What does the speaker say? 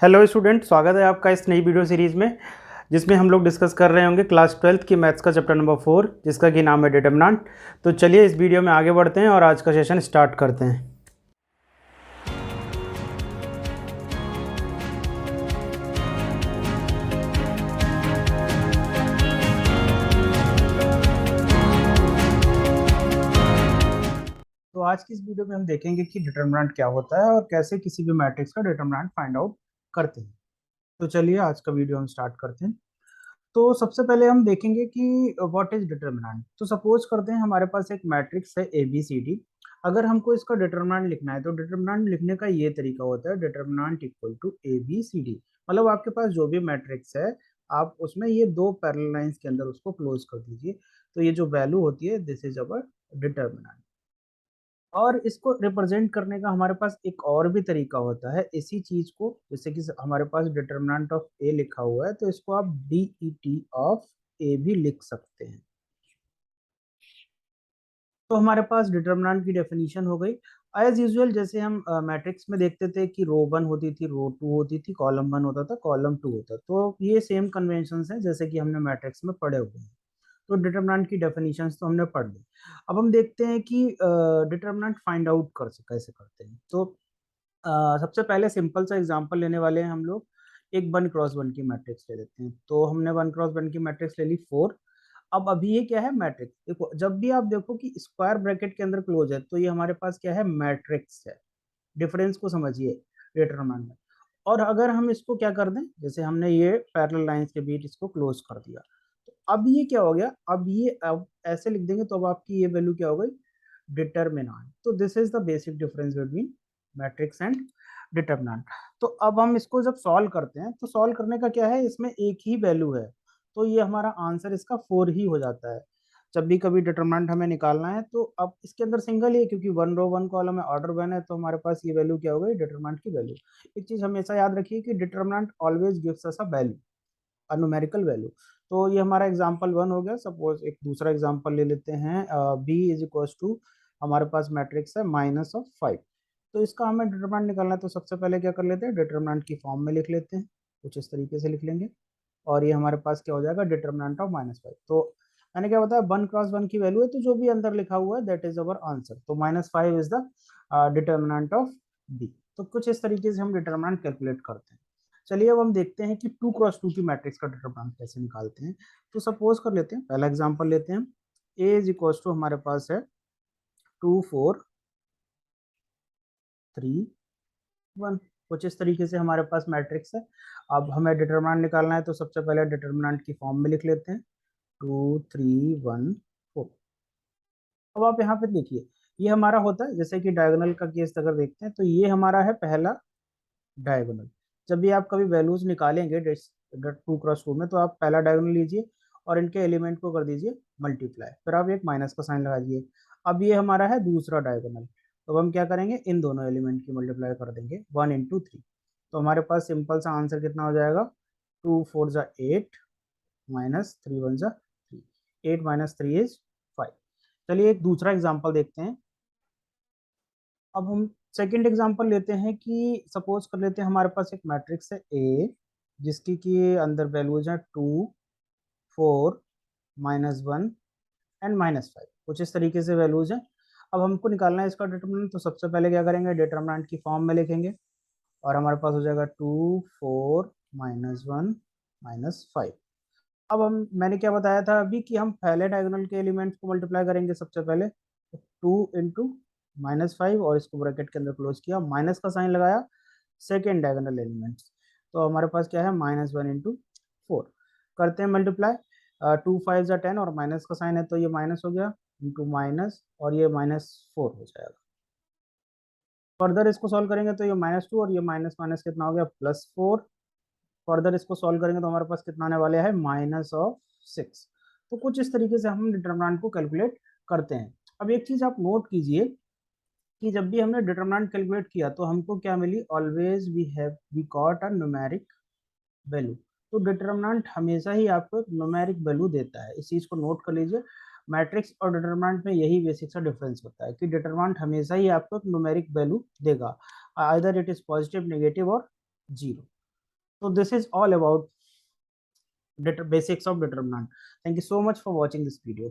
Hello student, स्वागत है आपका इस नई वीडियो सीरीज़ में जिसमें हम लोग डिस्कस कर रहे होंगे क्लास 12th की मैथ्स का चैप्टर नंबर 4 जिसका कि नाम है डिटरमिनेंट। तो चलिए इस वीडियो में आगे बढ़ते हैं और आज का सेशन स्टार्ट करते हैं। तो आज की इस वीडियो में हम देखेंगे कि डिटरमिनेंट क्या होता है और कैसे किसी भी मैट्रिक्स का डिटरमिनेंट फाइंड आउट करते हैं। तो चलिए आज का वीडियो हम स्टार्ट करते हैं। तो सबसे पहले हम देखेंगे कि व्हाट इज डिटरमिनेंट। तो सपोज करते हैं हमारे पास एक मैट्रिक्स है ए बी सी डी। अगर हमको इसका डिटरमिनेंट लिखना है तो डिटरमिनेंट लिखने का ये तरीका होता है, determinant equal to A B C D. मतलब आपके पास जो भी मैट्रिक्स है आप उसमें ये दो पैरेलल लाइंस के अंदर उसको क्लोज कर दीजिए। तो ये जो वैल्यू होती है दिस इज अवर डिटरमिनेंट। और इसको रिप्रेजेंट करने का हमारे पास एक और भी तरीका होता है इसी चीज को, जैसे कि हमारे पास डिटरमिनेंट ऑफ ए लिखा हुआ है तो इसको आप डी ई टी ऑफ ए भी लिख सकते हैं। तो हमारे पास डिटरमिनेंट की डेफिनेशन हो गई। एज यूजुअल जैसे हम मैट्रिक्स में देखते थे कि रो वन होती थी, रो टू होती थी, कॉलम वन होता था, कॉलम टू होता, तो ये सेम कन्वेंशन है जैसे कि हमने मैट्रिक्स में पढ़े हुए हैं। तो डिटरमिनेंट की डेफिनेशंस तो हमने पढ़ ली। अब हम देखते हैं कि डिटरमिनेंट फाइंड आउट कैसे करते हैं। तो सबसे पहले सिंपल सा एग्जांपल लेने वाले हैं हम लोग। एक 1x1 की मैट्रिक्स ले लेते हैं। तो हमने 1x1 की मैट्रिक्स ले ली 4। अब अभी ये क्या है, मैट्रिक्स। देखो जब भी आप देखो कि स्क्वायर ब्रैकेट के अंदर क्लोज है तो ये हमारे पास क्या है, मैट्रिक्स है। डिफरेंस को समझिए डिटरमिनेंट में। और अगर हम इसको क्या कर दें, जैसे हमने ये पैरेलल लाइंस के बीच इसको क्लोज कर दिया, तो अब ये क्या हो गया, अब ऐसे लिख देंगे तो अब आपकी ये वैल्यू क्या हो गई, डिटरमिनेंट। तो this is the basic difference between matrix and determinant. तो अब हम इसको जब सॉल्व करते हैं तो सॉल्व करने का क्या है, इसमें एक ही वैल्यू है तो ये हमारा आंसर इसका 4 ही हो जाता है। जब भी कभी डिटरमिनेंट हमें निकालना है तो अब इसके अंदर सिंगल ही है क्योंकि वन रो वन कॉलम है, ऑर्डर वन है, तो हमारे पास ये वैल्यू क्या हो गई, डिटरमिनेंट की वैल्यू। एक चीज हमेशा याद रखिए कि determinant always gives us a value, a numerical value. तो ये हमारा एग्जांपल वन हो गया। सपोज एक दूसरा एग्जांपल ले लेते हैं, बी इज इक्वल टू हमारे पास मैट्रिक्स है -5। तो इसका हमें डिटरमिनेंट निकालना है तो सबसे पहले क्या कर लेते हैं, डिटरमिनेंट की फॉर्म में लिख लेते हैं। कुछ इस तरीके से लिख लेंगे और ये हमारे पास क्या हो जाएगा, डिटरमिनेंट ऑफ -5। तो मैंने क्या बताया, 1x1 की वैल्यू है तो जो भी अंदर लिखा हुआ है दैट इज अवर आंसर। तो -5 is the determinant of B. तो कुछ इस तरीके से हम डिटरमिनेंट कैलकुलेट करते हैं। चलिए अब हम देखते हैं कि 2x2 की मैट्रिक्स का डिटरमिनेंट कैसे निकालते हैं। तो सपोज कर लेते हैं, पहला एग्जांपल लेते हैं। ए इज इक्वल टू हमारे पास है 2 4 3 1। कुछ इस तरीके से हमारे पास मैट्रिक्स है। अब हमें डिटरमिनेंट निकालना है तो सबसे पहले डिटरमिनेंट की फॉर्म में लिख लेते हैं, 2 3 1 4। अब आप यहाँ पे देखिए ये हमारा होता है, जैसे कि डायगोनल का केस अगर देखते हैं तो ये हमारा है पहला डायगोनल। जब भी आप कभी वैल्यूज निकालेंगे 2x2 में तो आप पहला डायगोनल लीजिए और इनके एलिमेंट को कर दीजिए मल्टीप्लाई, फिर आप एक माइनस का साइन लगा दीजिए। अब ये हमारा है दूसरा डायगोनल, तो हम क्या करेंगे, इन दोनों एलिमेंट की मल्टीप्लाई कर देंगे 1 × 3। तो हमारे पास सिंपल सा आंसर कितना हो जाएगा, 2 4 = 8 -3 × 1 = 3। 8 - 3 = 5। चलिए एक दूसरा एग्जाम्पल देखते हैं। अब हम सेकंड एग्जांपल लेते हैं कि सपोज कर लेते हैं हमारे पास एक मैट्रिक्स है ए जिसकी कि अंदर वैल्यूज हैं 2 4 -1 एंड -5। कुछ इस तरीके से वैल्यूज हैं। अब हमको निकालना है इसका डिटरमिनेंट, तो सबसे पहले क्या करेंगे, डिटरमिनेंट की फॉर्म में लिखेंगे और हमारे पास हो जाएगा 2 4 -1 -5। अब हम मैंने क्या बताया था अभी कि हम पहले डायगोनल के एलिमेंट्स को मल्टीप्लाई करेंगे सबसे पहले। 2 × -5 और इसको ब्रैकेट के अंदर क्लोज किया, माइनस का साइन लगाया सेकेंड डायगोनल एलिमेंट्स। तो हमारे पास क्या है, -1 × 4। करते हैं मल्टीप्लाई, 2 5 = 10 और माइनस का साइन है तो ये माइनस हो गया, इंटू माइनस और ये -4 हो जाएगा। फर्दर इसको सॉल्व करेंगे तो ये -2 और ये माइनस माइनस कितना हो गया, +4। फर्दर इसको सॉल्व करेंगे तो हमारे पास कितना आने वाले हैं, -6। तो कुछ इस तरीके से हम डिटरमिनेंट को कैलकुलेट करते हैं। अब एक चीज आप नोट कीजिए कि जब भी हमने डिटरमिनेंट कैलकुलेट किया तो हमको क्या मिली, always we got a numeric value. तो डिटरमिनेंट हमेशा ही आपको एक न्यूमेरिक वैल्यू देता है, इस चीज को नोट कर लीजिए। मैट्रिक्स और डिटरमिनेंट में यही बेसिक सा डिफरेंस होता है कि डिटरमिनेंट हमेशा ही आपको एक न्यूमेरिक वैल्यू देगा, either it is positive, negative और zero. So this is all about basics of determinant. Thank you so much for watching this video.